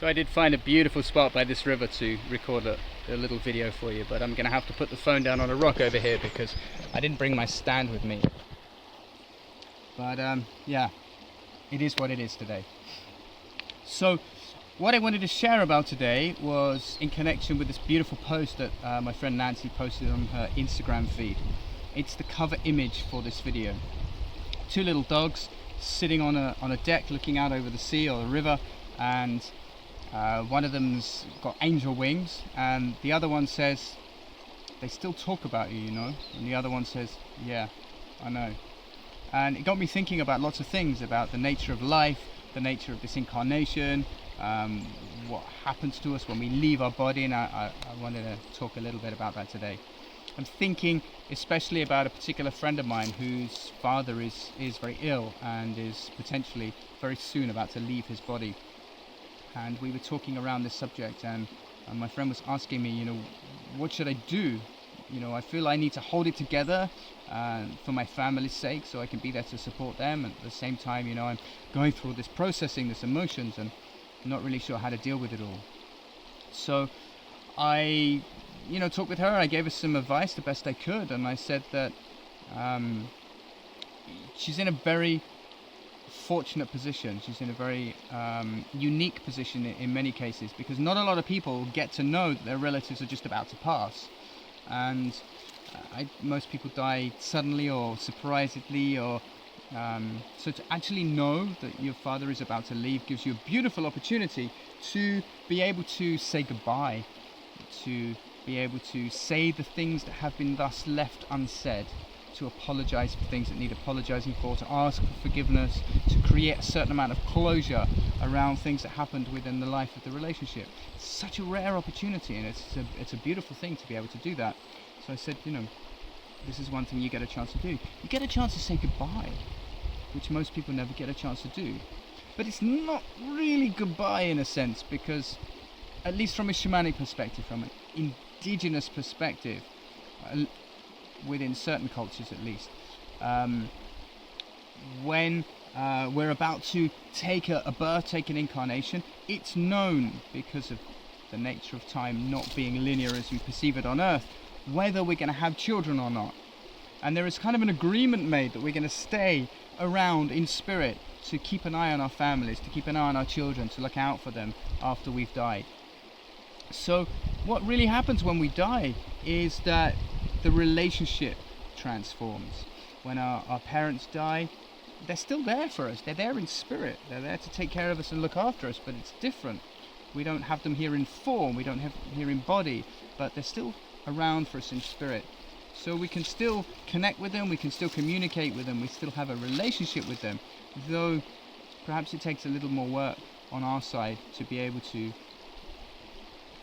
So I did find a beautiful spot by this river to record a little video for you, but I'm going to have to put the phone down on a rock over here because I didn't bring my stand with me. But yeah, it is what it is today. So what I wanted to share about today was in connection with this beautiful post that my friend Nancy posted on her Instagram feed. It's the cover image for this video. Two little dogs sitting on a deck looking out over the sea or the river, and one of them's got angel wings, and the other one says, "They still talk about you, you know." And the other one says, "Yeah, I know." And it got me thinking about lots of things, about the nature of life, the nature of this incarnation, what happens to us when we leave our body, and I wanted to talk a little bit about that today. I'm thinking especially about a particular friend of mine whose father is very ill and is potentially very soon about to leave his body. And we were talking around this subject, and my friend was asking me, you know, what should I do? You know, I feel I need to hold it together for my family's sake, so I can be there to support them. And at the same time, you know, I'm going through this processing, this emotions, and I'm not really sure how to deal with it all. So I, you know, talked with her. I gave her some advice the best I could, and I said that she's in a very fortunate position. She's in a very unique position in many cases, because not a lot of people get to know that their relatives are just about to pass, and most people die suddenly or surprisingly, or so to actually know that your father is about to leave gives you a beautiful opportunity to be able to say goodbye, to be able to say the things that have been thus left unsaid, to apologize for things that need apologizing for, to ask for forgiveness, to create a certain amount of closure around things that happened within the life of the relationship. It's such a rare opportunity, and it's a beautiful thing to be able to do that. So I said, you know, this is one thing you get a chance to do. You get a chance to say goodbye, which most people never get a chance to do. But it's not really goodbye in a sense, because at least from a shamanic perspective, from an indigenous perspective, within certain cultures at least, when we're about to take a birth, take an incarnation, it's known, because of the nature of time not being linear as we perceive it on Earth, whether we're going to have children or not. And there is kind of an agreement made that we're going to stay around in spirit to keep an eye on our families, to keep an eye on our children, to look out for them after we've died. So what really happens when we die is that the relationship transforms. When our parents die, they're still there for us. They're there in spirit. They're there to take care of us and look after us, but it's different. We don't have them here in form, we don't have them here in body, but they're still around for us in spirit. So we can still connect with them, we can still communicate with them, we still have a relationship with them, though perhaps it takes a little more work on our side to be able to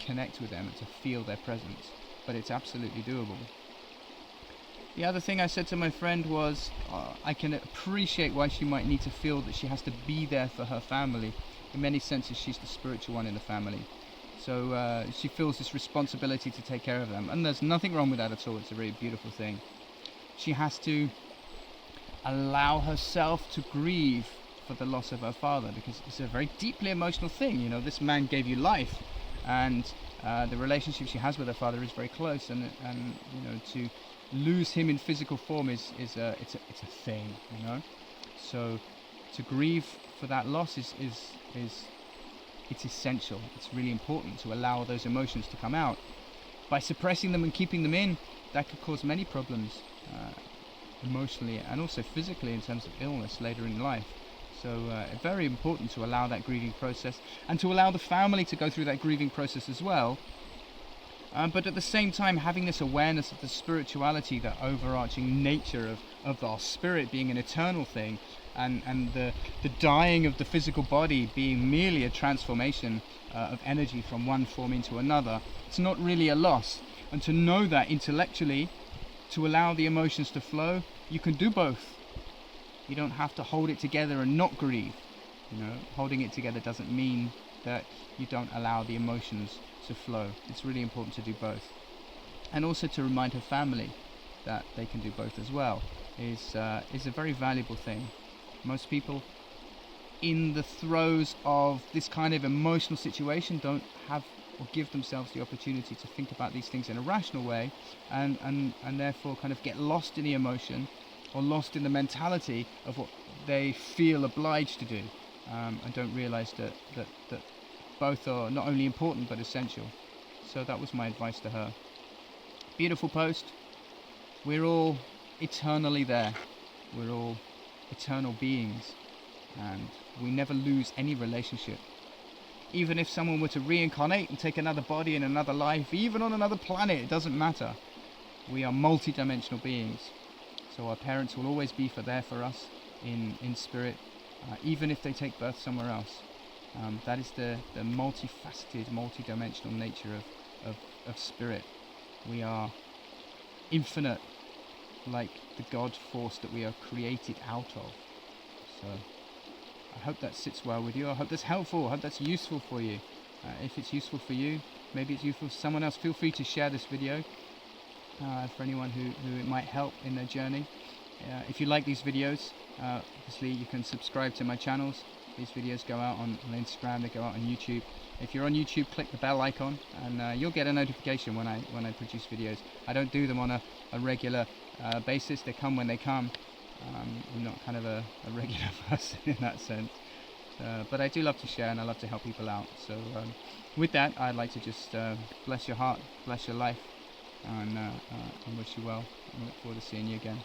connect with them and to feel their presence, but it's absolutely doable. The other thing I said to my friend was, I can appreciate why she might need to feel that she has to be there for her family. In many senses, she's the spiritual one in the family. So she feels this responsibility to take care of them. And there's nothing wrong with that at all. It's a very beautiful thing. She has to allow herself to grieve for the loss of her father, because it's a very deeply emotional thing. You know, this man gave you life, and the relationship she has with her father is very close, and you know, to lose him in physical form is a thing, you know. So to grieve for that loss is it's essential. It's really important to allow those emotions to come out. By suppressing them and keeping them in, that could cause many problems emotionally and also physically in terms of illness later in life. So very important to allow that grieving process, and to allow the family to go through that grieving process as well. But at the same time, having this awareness of the spirituality, the overarching nature of our spirit being an eternal thing, and the dying of the physical body being merely a transformation of energy from one form into another. It's not really a loss. And to know that intellectually, to allow the emotions to flow, you can do both. You don't have to hold it together and not grieve. You know, holding it together doesn't mean that you don't allow the emotions to flow. It's really important to do both. And also to remind her family that they can do both as well is a very valuable thing. Most people in the throes of this kind of emotional situation don't have or give themselves the opportunity to think about these things in a rational way, and therefore kind of get lost in the emotion or lost in the mentality of what they feel obliged to do, and don't realize that both are not only important but essential. So that was my advice to her. Beautiful post. We're all eternally there. We're all eternal beings, and we never lose any relationship. Even if someone were to reincarnate and take another body in another life, even on another planet, it doesn't matter. We are multi-dimensional beings. So our parents will always be there for us in spirit, even if they take birth somewhere else. That is the multifaceted, multi-dimensional nature of spirit. We are infinite, like the God force that we are created out of. So I hope that sits well with you. I hope that's helpful. I hope that's useful for you. If it's useful for you, maybe it's useful for someone else, feel free to share this video for anyone who it might help in their journey. If you like these videos, obviously you can subscribe to my channels. These videos go out on Instagram, they go out on YouTube. If you're on YouTube, click the bell icon, and you'll get a notification when I produce videos. I don't do them on a regular basis. They come when they come. I'm not kind of a regular person in that sense, but I do love to share, and I love to help people out. So with that, I'd like to just bless your heart, bless your life, and wish you well, and look forward to seeing you again.